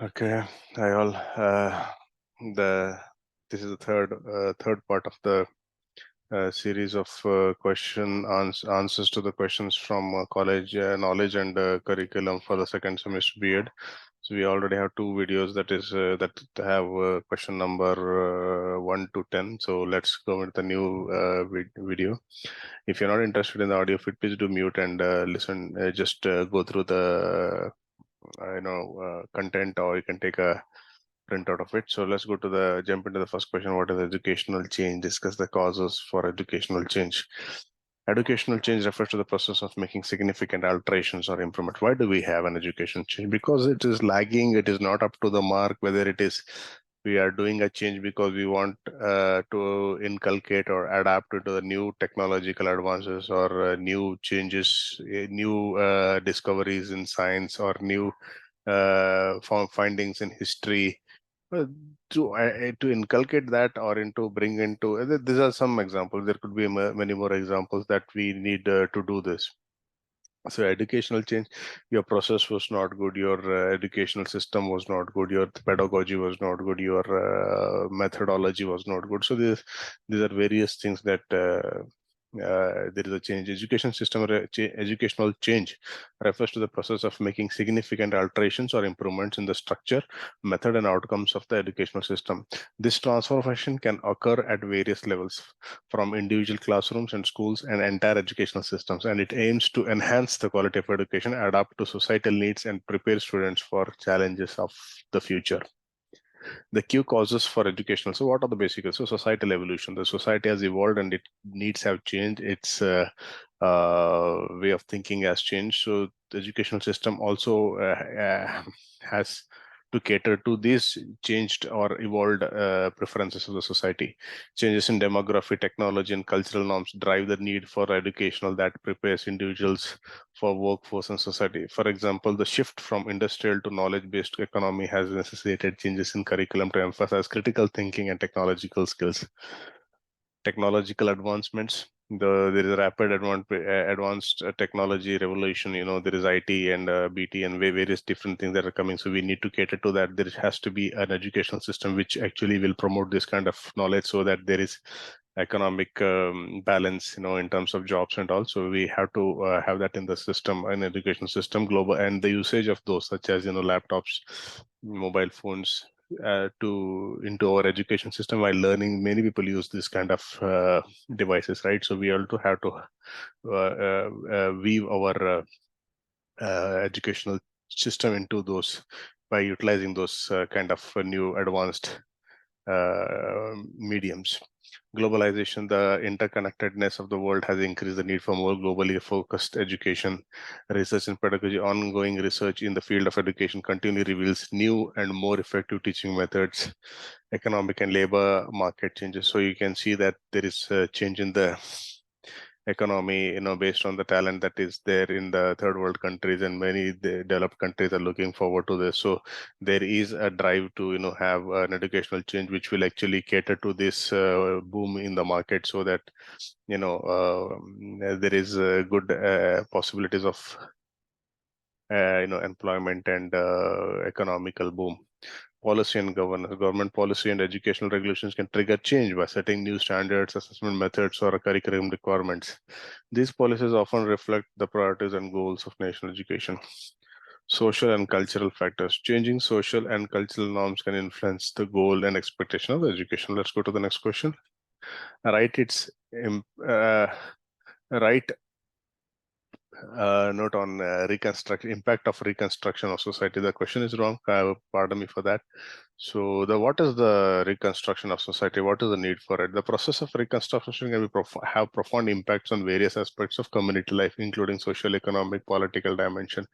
Okay, hi all. The This is the third part of the series of answers to the questions from college knowledge and curriculum for the second semester B.Ed. So we already have two videos that have question number 1 to 10. So let's go with the new video. If you're not interested in the audio feed, please do mute and listen. Just go through the content, or you can take a print out of it. So let's jump into the first question. What is educational change? Discuss the causes for educational change. Educational change refers to the process of making significant alterations or improvement. Why do we have an education change? Because it is lagging, it is not up to the mark, whether it is we are doing a change because we want to inculcate or adapt to the new technological advances, or new changes, new discoveries in science, or new findings in history. uh, to inculcate that, or into bring into these are some examples. There could be many more examples that we need to do this. So educational change, your process was not good, your educational system was not good, your pedagogy was not good, your methodology was not good. So these are various things that there is a change. Educational change refers to the process of making significant alterations or improvements in the structure, method, and outcomes of the educational system. This transformation can occur at various levels, from individual classrooms and schools and entire educational systems, and it aims to enhance the quality of education, adapt to societal needs, and prepare students for challenges of the future. The key causes for educational. So what are the basic? So societal evolution. The society has evolved and its needs have changed. Its way of thinking has changed. So the educational system also has to cater to these changed or evolved preferences of the society. Changes in demography, technology, and cultural norms drive the need for educational that prepares individuals for workforce and society. For example, the shift from industrial to knowledge-based economy has necessitated changes in curriculum to emphasize critical thinking and technological skills. Technological advancements. There is a rapid advanced technology revolution. There is IT and BT and various different things that are coming. So we need to cater to that. There has to be an educational system which actually will promote this kind of knowledge, so that there is economic balance, in terms of jobs and all. So we have to have that in the system, an education system, global, and the usage of those, such as laptops, mobile phones, into our education system while learning. Many people use this kind of devices, right? So we also have to weave our educational system into those by utilizing those kind of new advanced mediums. Globalization, the interconnectedness of the world has increased the need for more globally focused education. Research and pedagogy, ongoing research in the field of education continually reveals new and more effective teaching methods. Economic and labor market changes. So you can see that there is a change in the economy, based on the talent that is there in the third world countries, and many developed countries are looking forward to this. So there is a drive to, have an educational change which will actually cater to this boom in the market, so that, there is good possibilities of, employment and economical boom. Policy and governance. Government policy and educational regulations can trigger change by setting new standards, assessment methods, or curriculum requirements. These policies often reflect the priorities and goals of national education. Social and cultural factors. Changing social and cultural norms can influence the goal and expectation of education. Let's go to the next question. Right, right note on impact of reconstruction of society. The question is wrong. Pardon me for that. So what is the reconstruction of society? What is the need for it? The process of reconstruction can have profound impacts on various aspects of community life, including social, economic, political dimension.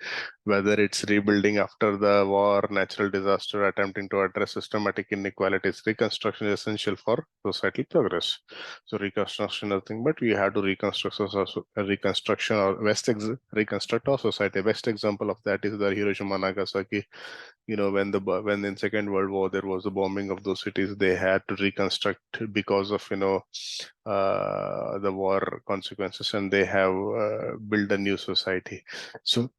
Whether it's rebuilding after the war, natural disaster, attempting to address systematic inequalities, reconstruction is essential for societal progress. So reconstruction is nothing but we have to reconstruction or reconstruct our society. Best example of that is the Hiroshima Nagasaki. When in Second World War there was the bombing of those cities, they had to reconstruct because of the war consequences, and they have built a new society. So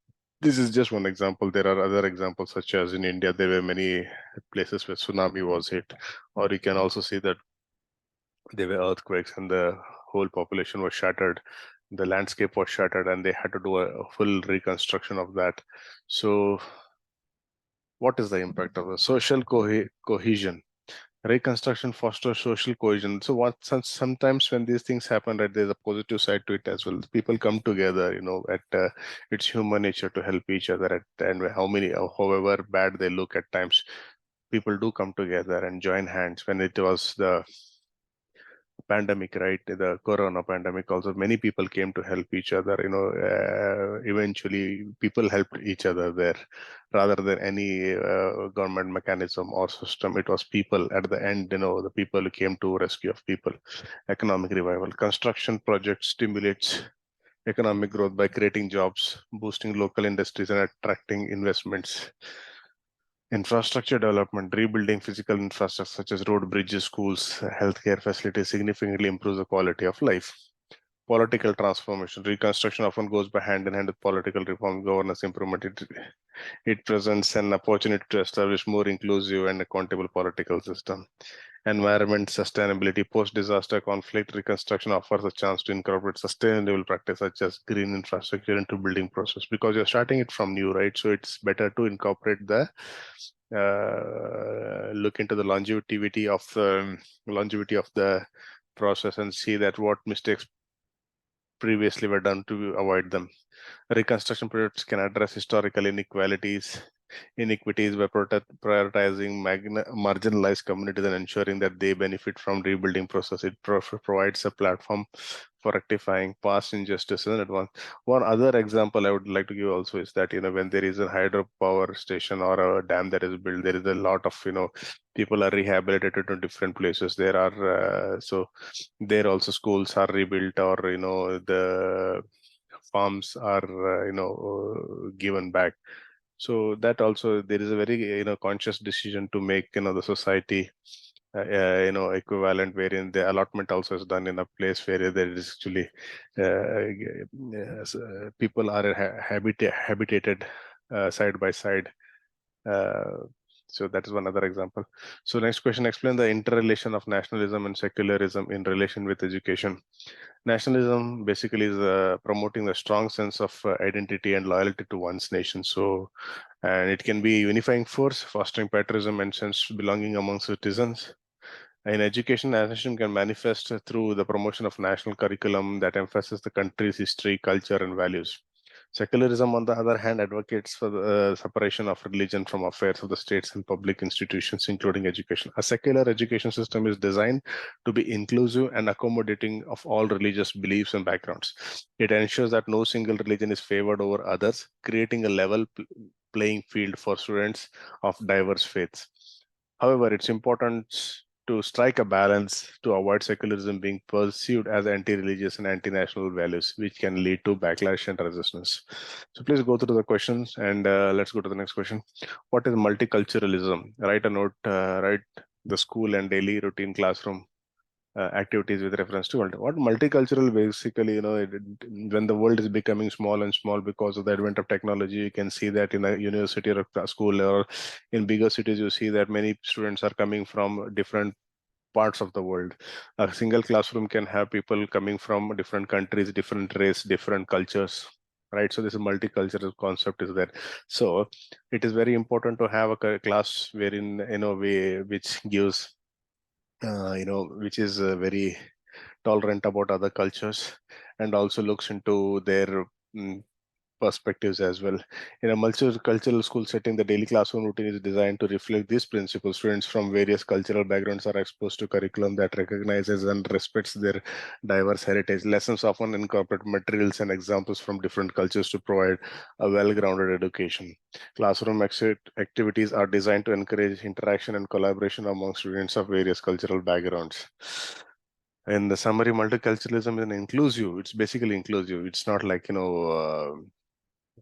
This is just one example. There are other examples, such as in India, there were many places where tsunami was hit, or you can also see that there were earthquakes and the whole population was shattered. The landscape was shattered, and they had to do a full reconstruction of that. So, what is the impact of the social cohesion? Reconstruction fosters social cohesion. So sometimes when these things happen, right, there's a positive side to it as well. People come together, at it's human nature to help each other and however bad they look at times, people do come together and join hands. When it was the pandemic, right, the corona pandemic, also many people came to help each other. Eventually people helped each other there, rather than any government mechanism or system. It was people at the end, the people who came to rescue of people. Economic revival. Construction projects stimulates economic growth by creating jobs, boosting local industries, and attracting investments. Infrastructure development, rebuilding physical infrastructure such as road, bridges, schools, healthcare facilities significantly improves the quality of life. Political transformation, reconstruction often goes by hand in hand with political reform, governance improvement. It presents an opportunity to establish more inclusive and accountable political system. Environment sustainability, post-disaster conflict reconstruction offers a chance to incorporate sustainable practice such as green infrastructure into building process, because you're starting it from new, right? So it's better to incorporate the look into the longevity of the process and see that what mistakes previously were done to avoid them. Reconstruction projects can address historical inequities by prioritizing marginalized communities and ensuring that they benefit from rebuilding process. It provides a platform for rectifying past injustices in advance. One other example I would like to give also is that, when there is a hydropower station or a dam that is built, there is a lot of, people are rehabilitated to different places. There are, so there also schools are rebuilt, or, the farms are, given back. So that also, there is a very, conscious decision to make, the society equivalent, wherein the allotment also is done in a place where there is actually people are habitated side by side. So that is one other example. So next question, explain the interrelation of nationalism and secularism in relation with education. Nationalism basically is promoting a strong sense of identity and loyalty to one's nation. So, and it can be a unifying force, fostering patriotism and sense of belonging among citizens. In education, nationalism can manifest through the promotion of national curriculum that emphasizes the country's history, culture, and values. Secularism, on the other hand, advocates for the separation of religion from affairs of the states and public institutions, including education. A secular education system is designed to be inclusive and accommodating of all religious beliefs and backgrounds. It ensures that no single religion is favored over others, creating a level playing field for students of diverse faiths. However, it's important to strike a balance to avoid secularism being perceived as anti-religious and anti-national values, which can lead to backlash and resistance. So please go through the questions, and let's go to the next question. What is multiculturalism? Write a note, write the school and daily routine classroom activities with reference to world. What multicultural basically, when the world is becoming small and small because of the advent of technology, you can see that in a university or a school, or in bigger cities, you see that many students are coming from different parts of the world. A single classroom can have people coming from different countries, different race, different cultures, right? So this multicultural concept is there. So it is very important to have a class wherein, which gives which is very tolerant about other cultures, and also looks into their perspectives as well. In a multicultural school setting, the daily classroom routine is designed to reflect these principles. Students from various cultural backgrounds are exposed to curriculum that recognizes and respects their diverse heritage. Lessons often incorporate materials and examples from different cultures to provide a well-grounded education. Classroom activities are designed to encourage interaction and collaboration among students of various cultural backgrounds. In the summary, multiculturalism is inclusive. It's basically inclusive. It's not like,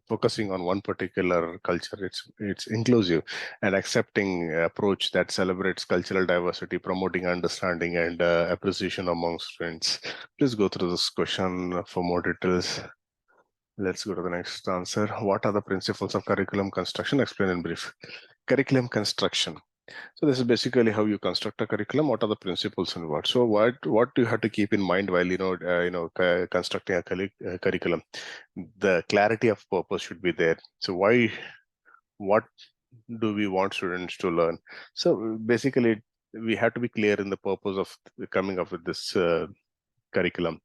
focusing on one particular culture. It's inclusive and accepting approach that celebrates cultural diversity, promoting understanding and appreciation among students. Please go through this question for more details. Let's go to the next answer. What are the principles of curriculum construction? Explain in brief. Curriculum construction. So this is basically how you construct a curriculum. What are the principles involved? So what do you have to keep in mind while constructing a curriculum? The clarity of purpose should be there. So what do we want students to learn? So basically, we have to be clear in the purpose of coming up with this curriculum.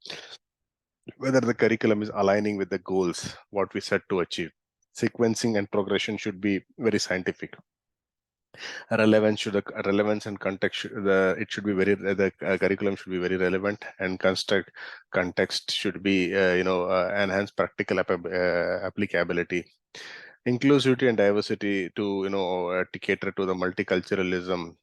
Whether the curriculum is aligning with the goals, what we set to achieve. Sequencing and progression should be very scientific. Relevance and context, it should be very, the curriculum should be very relevant, and context should be enhance practical applicability. Inclusivity and diversity to cater to the multiculturalism.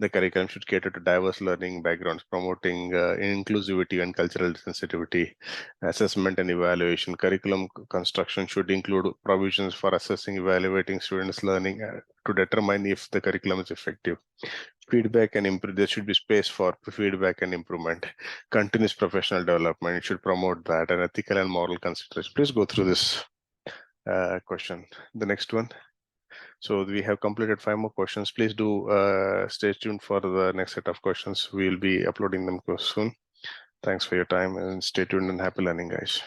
The curriculum should cater to diverse learning backgrounds, promoting inclusivity and cultural sensitivity. Assessment and evaluation. Curriculum construction should include provisions for assessing, evaluating students' learning to determine if the curriculum is effective. Feedback and improve. There should be space for feedback and improvement. Continuous professional development. It should promote that, and ethical and moral consideration. Please go through this question. The next one. So we have completed 5 more questions. Please do stay tuned for the next set of questions. We'll be uploading them soon. Thanks for your time, and stay tuned and happy learning, guys.